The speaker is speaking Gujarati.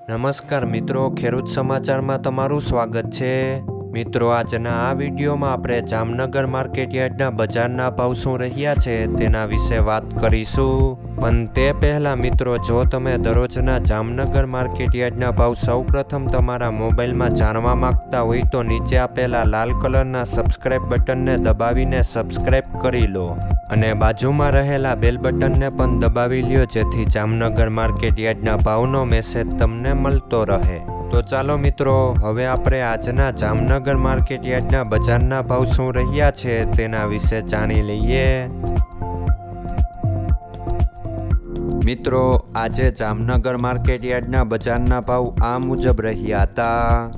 નમસ્કાર મિત્રો, ખેડૂત સમાચારમાં તમારું સ્વાગત છે। મિત્રો, આજના આ વિડીયોમાં આપણે જામનગર માર્કેટ યાર્ડના બજારના ભાવ શું રહ્યા છે તેના વિશે વાત કરીશું। પણ તે પહેલાં મિત્રો, જો તમે દરરોજના જામનગર માર્કેટ યાર્ડના ભાવ સૌપ્રથમ તમારા મોબાઈલમાં જાણવા માંગતા હોય તો નીચે આપેલા લાલ કલરના સબસ્ક્રાઇબ બટનને દબાવીને સબસ્ક્રાઇબ કરી લો અને બાજુમાં રહેલા બેલ બટનને પણ દબાવી લ્યો, જેથી જામનગર માર્કેટ યાર્ડના ભાવનો મેસેજ તમને મળતો રહે। તો ચાલો મિત્રો, હવે આપણે આજના જામનગર માર્કેટ યાર્ડના બજારના ભાવ શું રહ્યા છે તેના વિશે જાણી લઈએ। મિત્રો, આજે જામનગર માર્કેટ યાર્ડના બજારના ભાવ આ મુજબ રહ્યા હતા।